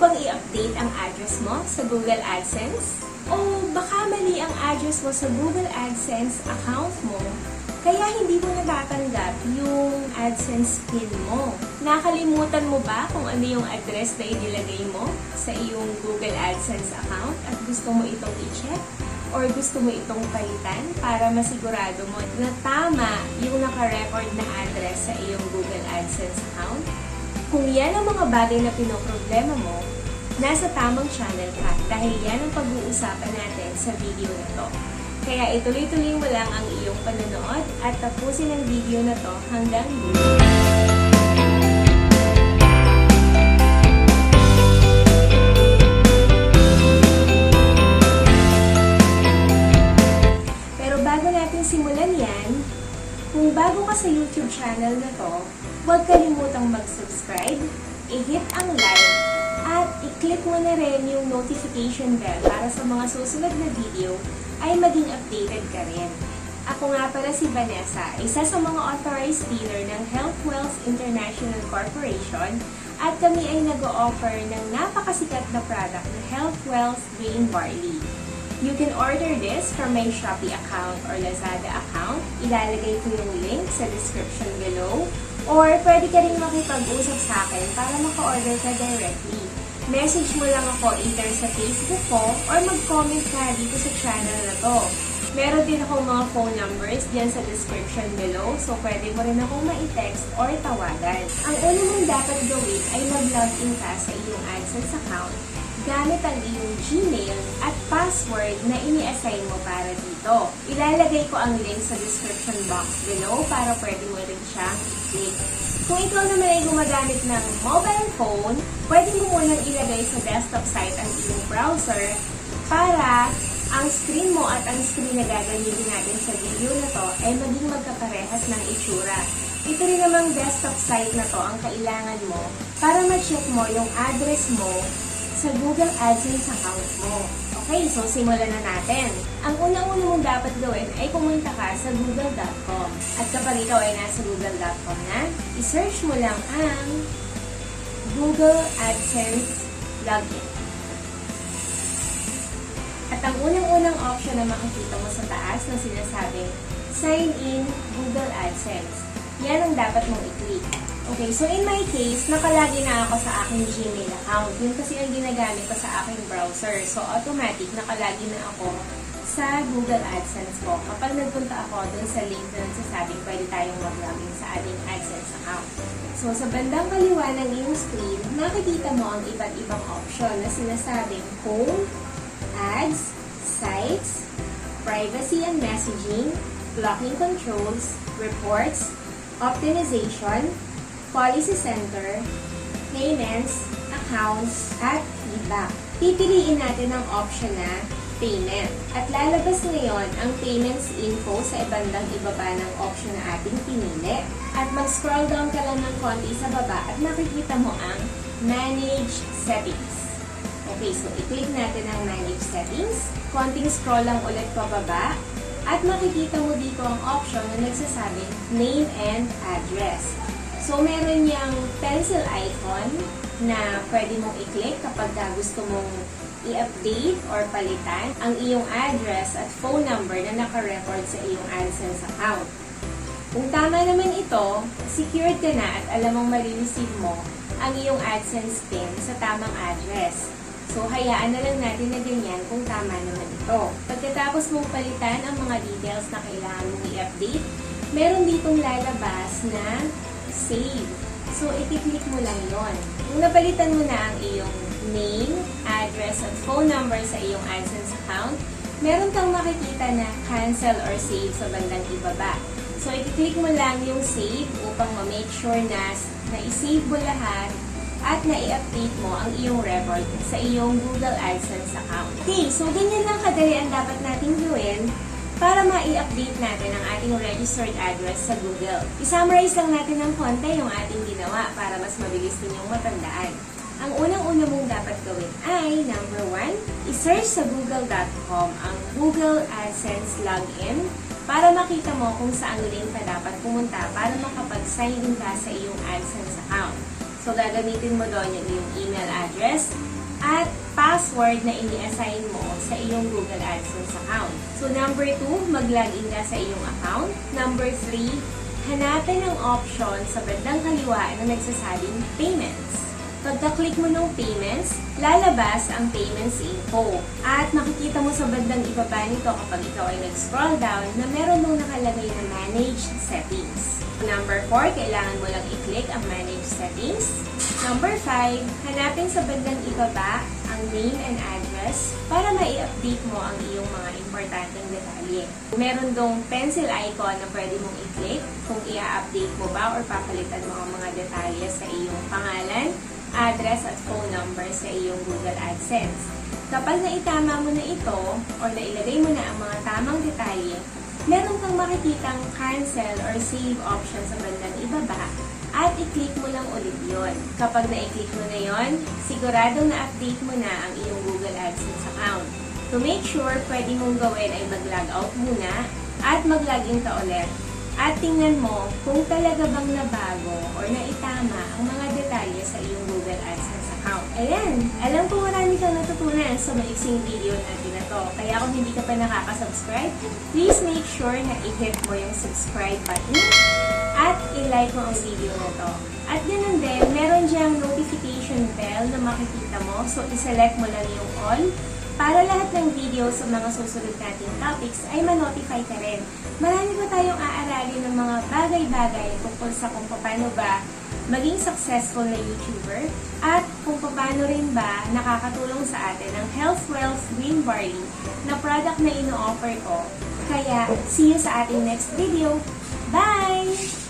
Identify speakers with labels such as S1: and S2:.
S1: bang i-update ang address mo sa Google AdSense? O baka mali ang address mo sa Google AdSense account mo, kaya hindi mo natatanggap yung AdSense PIN mo. Nakalimutan mo ba kung ano yung address na inilagay mo sa iyong Google AdSense account at gusto mo itong i-check? Or gusto mo itong palitan para masigurado mo na tama yung naka-record na address sa iyong Google AdSense account? Kung yan ang mga bagay na pinoproblema mo, nasa tamang channel ka dahil yan ang pag-uusapan natin sa video na to. Kaya ituloy-tuloy mo lang ang iyong panonood at tapusin ang video na to hanggang dulo. Simulan yan, kung bago ka sa YouTube channel na to, huwag kalimutang mag-subscribe, i-hit ang like, at i-click mo na rin yung notification bell para sa mga susunod na video ay maging updated ka rin. Ako nga pala si Vanessa, isa sa mga authorized dealer ng HealthWealth International Corporation at kami ay nag-o-offer ng napakasikat na product na HealthWealth Green Barley. You can order this from my Shopee account or Lazada account. Ilalagay ko yung link sa description below. Or pwede ka rin makipag-usap sa akin para maka-order ka directly. Message mo lang ako either sa Facebook ko or mag-comment ka dito sa channel na to. Meron din akong mga phone numbers diyan sa description below, so pwede mo rin akong ma-text or tawagan. Ang una mong dapat gawin ay mag-login ka sa iyong AdSense account gamit ang iyong Gmail at password na ini-assign mo para dito. Ilalagay ko ang link sa description box below para pwede mo rin siyang i-click. Kung ikaw naman ay gumagamit ng mobile phone, pwede mo munang ilagay sa desktop site ang iyong browser para ang screen mo at ang screen na gagamitin natin sa video na to ay maging magkaparehas ng itsura. Ito rin namang desktop site na to ang kailangan mo para ma-check mo yung address mo sa Google AdSense account mo. Okay, so simulan na natin. Ang unang-una mong dapat gawin ay pumunta ka sa google.com. At kapag ikaw ay nasa google.com na, i-search mo lang ang Google AdSense Login. At ang unang-unang option na makikita mo sa taas na sinasabing Sign in Google AdSense. Yan ang dapat mong i-click. Okay, so in my case, nakalagin na ako sa aking Gmail account. Yun kasi ang ginagamit ko sa aking browser. So, automatic, nakalagin na ako sa Google AdSense ko. Kapag nagpunta ako dun sa link na nagsasabing pwede tayong mag-login sa ating AdSense account. So, sa bandang kaliwa ng iyong screen, nakikita mo ang iba't ibang option na sinasabing Home, Ads, Sites, Privacy and Messaging, Blocking Controls, Reports, Optimization, Policy Center, Payments, Accounts, at Feedback. Pipiliin natin ang option na Payment. At lalabas ngayon ang Payments info sa ibandang ibaba ng option na ating pinili. At mag-scroll down ka lang ng konti sa baba at makikita mo ang Manage Settings. Okay, so i-click natin ang Manage Settings. Konting scroll lang ulit pababa. At makikita mo dito ang option na nagsasabing Name and Address. So, meron niyang pencil icon na pwede mong i-click kapag gusto mong i-update or palitan ang iyong address at phone number na naka-record sa iyong AdSense account. Kung tama naman ito, secured ka na at alam mong marireceive mo ang iyong AdSense PIN sa tamang address. So, hayaan na lang natin na ganyan kung tama naman ito. Pagkatapos mong palitan ang mga details na kailangan mong i-update, meron ditong lalabas na Save. So, i-click mo lang yon. Kung napalitan mo na ang iyong name, address, at phone number sa iyong AdSense account, meron kang makikita na cancel or save sa bandang ibaba. So, i-click mo lang yung save upang ma-make sure na i-save mo lahat at na-i-update mo ang iyong record sa iyong Google AdSense account. Okay, so ganyan lang kadali ang dapat natin gawin para ma-i-update natin ang ating registered address sa Google. I-summarize lang natin ng konti yung ating ginawa para mas mabilis ninyong matandaan. Ang unang-una mong dapat gawin ay, number 1, i-search sa google.com ang Google AdSense Login para makita mo kung saan link ka dapat pumunta para makapag-sign in ka sa iyong AdSense account. So, gagamitin mo doon yung email address, password na ini-assign mo sa iyong Google AdSense account. So, number 2, mag-login ka sa iyong account. Number 3, hanapin ang option sa bandang kaliwa na nagsasabing Payments. Pagka-click mo ng Payments, lalabas ang Payments info. At makikita mo sa bandang ibaba nito kapag ikaw ay nag-scroll down na meron mong nakalagay na Manage Settings. Number 4, kailangan mo lang i-click ang Manage Settings. Number 5, hanapin sa bandang ibaba ang name and address para mai-update mo ang iyong mga importanteng detalye. Meron dong pencil icon na pwede mong i-click kung i-update mo ba or papalitan mo ang mga detalye sa iyong pangalan, address at phone number sa iyong Google AdSense. Kapag naitama mo na ito or nailagay mo na ang mga tamang detalye, meron kang makikitang cancel or save option sa bandang ibaba at i-click mo lang ulit yon. Kapag na-i-click mo na yon, siguradong na-update mo na ang iyong Google AdSense account. To make sure, pwede mong gawin ay mag-log out muna at mag-login ka ulit. At tingnan mo kung talaga bang nabago or naitama ang mga detalye sa iyong Google AdSense account. Ayan! Alam ko marami kang natutunan sa maiksing video natin na to. Kaya kung hindi ka pa nakaka-subscribe, please make sure na i-hit mo yung subscribe button at i-like mo ang video na to. At ganun din, meron diyang notification bell na makikita mo. So, i-select mo lang yung all para lahat ng video sa mga susunod nating topics ay ma-notify ka rin. Marami pa tayong aaralin ng mga bagay-bagay tungkol sa kung paano ba maging successful na YouTuber at kung paano rin ba nakakatulong sa atin ang HealthWealth Green Barley na product na ino-offer ko. Kaya, see you sa ating next video. Bye!